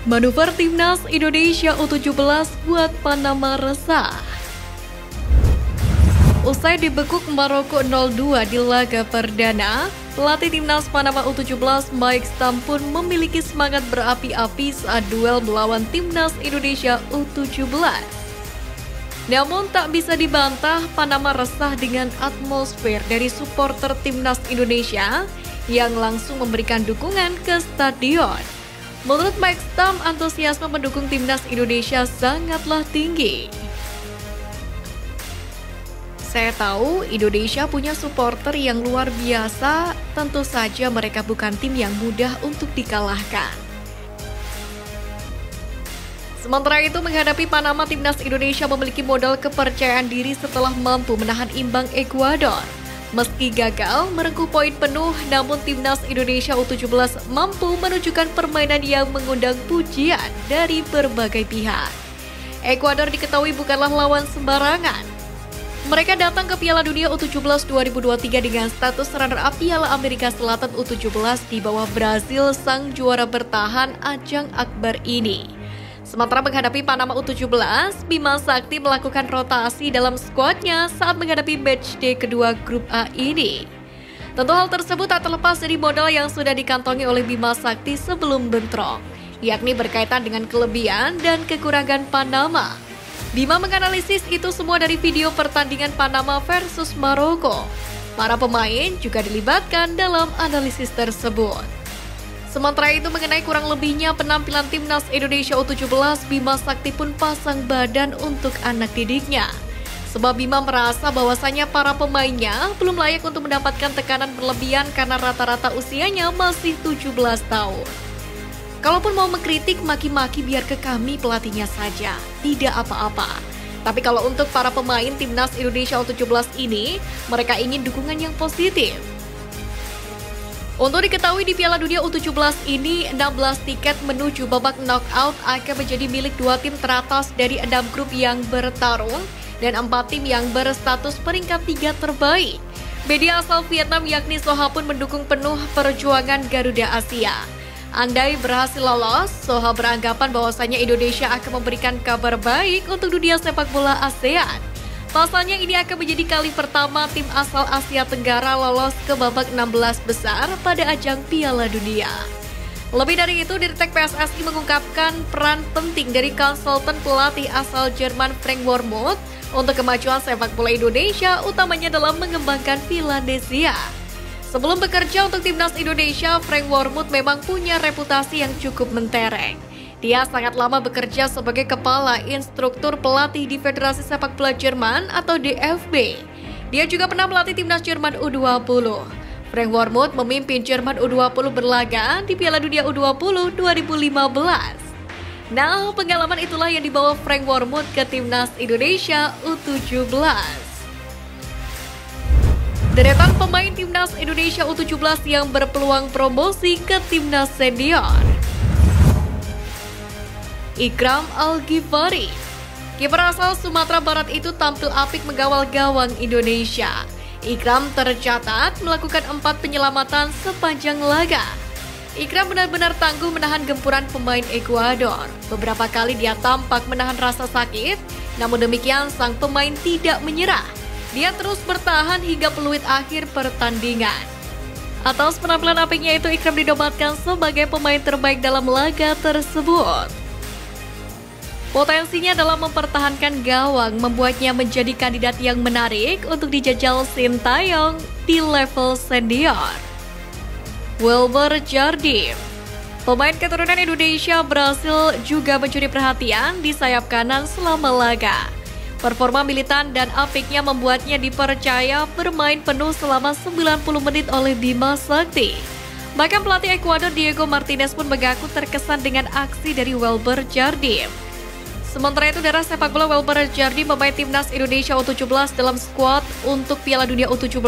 Manuver Timnas Indonesia U17 buat Panama resah. Usai dibekuk Maroko 0-2 di laga perdana, pelatih Timnas Panama U17 Mike Stam pun memiliki semangat berapi-api saat duel melawan Timnas Indonesia U17. Namun tak bisa dibantah, Panama resah dengan atmosfer dari supporter Timnas Indonesia yang langsung memberikan dukungan ke stadion. Menurut Mike Stam, antusiasme pendukung Timnas Indonesia sangatlah tinggi. Saya tahu Indonesia punya supporter yang luar biasa, tentu saja mereka bukan tim yang mudah untuk dikalahkan. Sementara itu, menghadapi Panama, Timnas Indonesia memiliki modal kepercayaan diri setelah mampu menahan imbang Ekuador. Meski gagal merengkuh poin penuh, namun Timnas Indonesia U17 mampu menunjukkan permainan yang mengundang pujian dari berbagai pihak. Ekuador diketahui bukanlah lawan sembarangan. Mereka datang ke Piala Dunia U17 2023 dengan status runner-up Piala Amerika Selatan U17 di bawah Brazil, sang juara bertahan ajang akbar ini. Sementara menghadapi Panama U17, Bima Sakti melakukan rotasi dalam skuadnya saat menghadapi matchday kedua grup A ini. Tentu hal tersebut tak terlepas dari modal yang sudah dikantongi oleh Bima Sakti sebelum bentrok, yakni berkaitan dengan kelebihan dan kekurangan Panama. Bima menganalisis itu semua dari video pertandingan Panama versus Maroko. Para pemain juga dilibatkan dalam analisis tersebut. Sementara itu, mengenai kurang lebihnya penampilan Timnas Indonesia U17, Bima Sakti pun pasang badan untuk anak didiknya. Sebab Bima merasa bahwasannya para pemainnya belum layak untuk mendapatkan tekanan berlebihan karena rata-rata usianya masih 17 tahun. Kalaupun mau mengkritik, maki-maki biar ke kami pelatihnya saja, tidak apa-apa. Tapi kalau untuk para pemain Timnas Indonesia U17 ini, mereka ingin dukungan yang positif. Untuk diketahui di Piala Dunia U17 ini, 16 tiket menuju babak knockout akan menjadi milik 2 tim teratas dari 6 grup yang bertarung dan 4 tim yang berstatus peringkat 3 terbaik. Media asal Vietnam yakni Soha pun mendukung penuh perjuangan Garuda Asia. Andai berhasil lolos, Soha beranggapan bahwasannya Indonesia akan memberikan kabar baik untuk dunia sepak bola ASEAN. Pasalnya ini akan menjadi kali pertama tim asal Asia Tenggara lolos ke babak 16 besar pada ajang Piala Dunia. Lebih dari itu, Dirtek PSSI mengungkapkan peran penting dari konsultan pelatih asal Jerman Frank Wormuth untuk kemajuan sepak bola Indonesia, utamanya dalam mengembangkan Finlandesia. Sebelum bekerja untuk Timnas Indonesia, Frank Wormuth memang punya reputasi yang cukup mentereng. Dia sangat lama bekerja sebagai kepala instruktur pelatih di Federasi Sepak Bola Jerman atau DFB. Dia juga pernah melatih Timnas Jerman U20. Frank Wormuth memimpin Jerman U20 berlaga di Piala Dunia U20 2015. Nah, pengalaman itulah yang dibawa Frank Wormuth ke Timnas Indonesia U17. Deretan pemain Timnas Indonesia U17 yang berpeluang promosi ke Timnas Senior. Ikram Al-Ghifari, kiper asal Sumatera Barat itu tampil apik mengawal gawang Indonesia. Ikram tercatat melakukan 4 penyelamatan sepanjang laga. Ikram benar-benar tangguh menahan gempuran pemain Ekuador. Beberapa kali dia tampak menahan rasa sakit, namun demikian sang pemain tidak menyerah. Dia terus bertahan hingga peluit akhir pertandingan. Atas penampilan apiknya itu, Ikram dinobatkan sebagai pemain terbaik dalam laga tersebut. Potensinya dalam mempertahankan gawang membuatnya menjadi kandidat yang menarik untuk dijajal Sintayong di level senior. Wilber Jardim, pemain keturunan Indonesia berhasil juga mencuri perhatian di sayap kanan selama laga. Performa militan dan apiknya membuatnya dipercaya bermain penuh selama 90 menit oleh Bima Sakti. Bahkan pelatih Ekuador Diego Martinez pun mengaku terkesan dengan aksi dari Wilber Jardim. Sementara itu, darah sepak bola Wilber Jardim, pemain Timnas Indonesia U17 dalam skuad untuk Piala Dunia U17,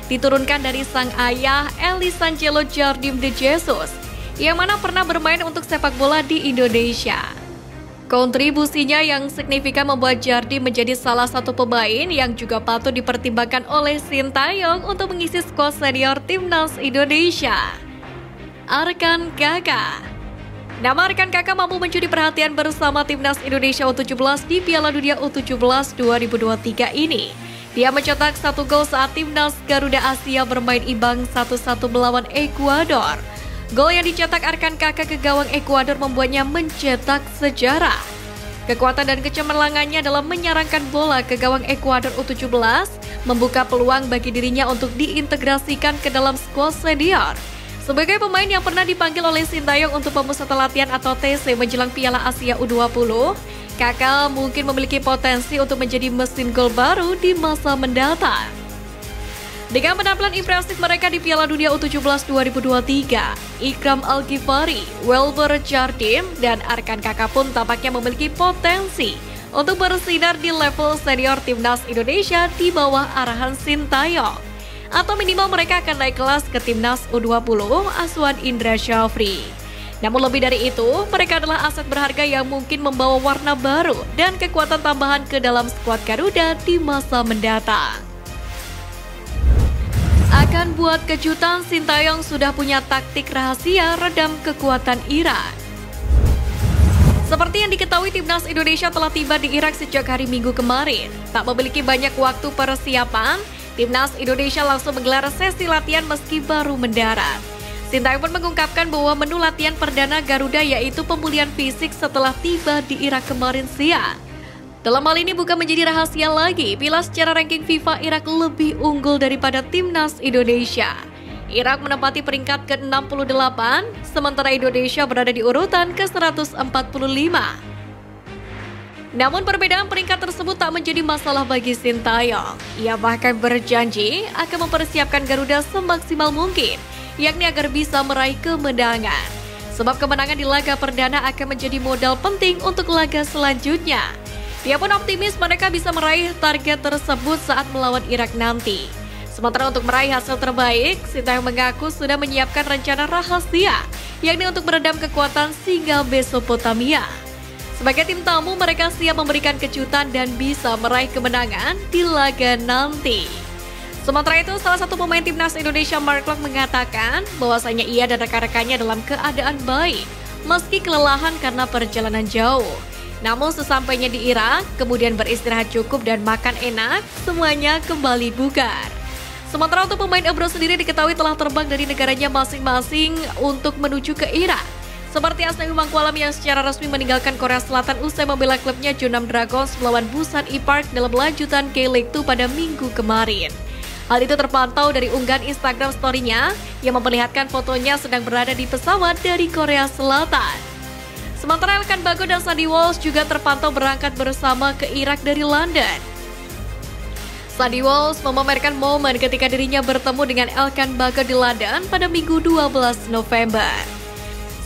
diturunkan dari sang ayah Elisangelo Jardim de Jesus, yang mana pernah bermain untuk sepak bola di Indonesia. Kontribusinya yang signifikan membuat Jardim menjadi salah satu pemain yang juga patut dipertimbangkan oleh Sintayong untuk mengisi skuad senior Timnas Indonesia. Arkan Kakak. Nama rekan kakak mampu mencuri perhatian bersama timnas Indonesia U17 di Piala Dunia U17 2023 ini. Dia mencetak 1 gol saat timnas Garuda Asia bermain imbang 1-1 melawan Ekuador. Gol yang dicetak rekan kakak ke gawang Ekuador membuatnya mencetak sejarah. Kekuatan dan kecemerlangannya dalam menyarangkan bola ke gawang Ekuador U17 membuka peluang bagi dirinya untuk diintegrasikan ke dalam skuad senior. Sebagai pemain yang pernah dipanggil oleh Sintayong untuk pemusatan latihan atau TC menjelang Piala Asia U20, Kakak mungkin memiliki potensi untuk menjadi mesin gol baru di masa mendatang. Dengan penampilan impresif mereka di Piala Dunia U17 2023, Ikram Al-Ghifari, Welber Jardim, dan rekan kakak pun tampaknya memiliki potensi untuk bersinar di level senior timnas Indonesia di bawah arahan Sintayong. Atau minimal mereka akan naik kelas ke timnas U20 asuhan Indra Syafri. Namun lebih dari itu, mereka adalah aset berharga yang mungkin membawa warna baru dan kekuatan tambahan ke dalam skuad Garuda di masa mendatang. Akan buat kejutan, Sintayong sudah punya taktik rahasia redam kekuatan Irak. Seperti yang diketahui, timnas Indonesia telah tiba di Irak sejak hari Minggu kemarin. Tak memiliki banyak waktu persiapan, timnas Indonesia langsung menggelar sesi latihan meski baru mendarat. Sintayong pun mengungkapkan bahwa menu latihan perdana Garuda yaitu pemulihan fisik setelah tiba di Irak kemarin siang. Dalam hal ini bukan menjadi rahasia lagi bila secara ranking FIFA Irak lebih unggul daripada timnas Indonesia. Irak menempati peringkat ke-68, sementara Indonesia berada di urutan ke-145. Namun perbedaan peringkat tersebut tak menjadi masalah bagi Sintayong. Ia bahkan berjanji akan mempersiapkan Garuda semaksimal mungkin, yakni agar bisa meraih kemenangan. Sebab kemenangan di laga perdana akan menjadi modal penting untuk laga selanjutnya. Dia pun optimis mereka bisa meraih target tersebut saat melawan Irak nanti. Sementara untuk meraih hasil terbaik, Sintayong mengaku sudah menyiapkan rencana rahasia, yakni untuk meredam kekuatan singa Mesopotamia. Sebagai tim tamu, mereka siap memberikan kejutan dan bisa meraih kemenangan di laga nanti. Sementara itu, salah satu pemain timnas Indonesia, Mark Klok, mengatakan bahwasanya ia dan rekan-rekannya dalam keadaan baik, meski kelelahan karena perjalanan jauh. Namun sesampainya di Irak, kemudian beristirahat cukup dan makan enak, semuanya kembali bugar. Sementara untuk pemain Ebro sendiri diketahui telah terbang dari negaranya masing-masing untuk menuju ke Irak. Seperti Asnawi Mangkualam yang secara resmi meninggalkan Korea Selatan usai membela klubnya Jeonnam Dragons melawan Busan E-Park dalam lanjutan K-League 2 pada Minggu kemarin. Hal itu terpantau dari unggahan Instagram story-nya yang memperlihatkan fotonya sedang berada di pesawat dari Korea Selatan. Sementara Elkan Bagot dan Sandy Walsh juga terpantau berangkat bersama ke Irak dari London. Sandy Walsh memamerkan momen ketika dirinya bertemu dengan Elkan Bagot di London pada Minggu 12 November.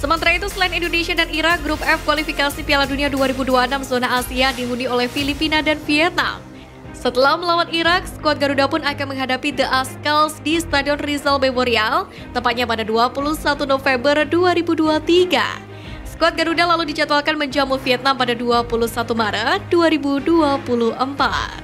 Sementara itu, selain Indonesia dan Irak, grup F kualifikasi Piala Dunia 2026 zona Asia dihuni oleh Filipina dan Vietnam. Setelah melawan Irak, skuad Garuda pun akan menghadapi The Azkals di Stadion Rizal Memorial, tepatnya pada 21 November 2023. Skuad Garuda lalu dijadwalkan menjamu Vietnam pada 21 Maret 2024.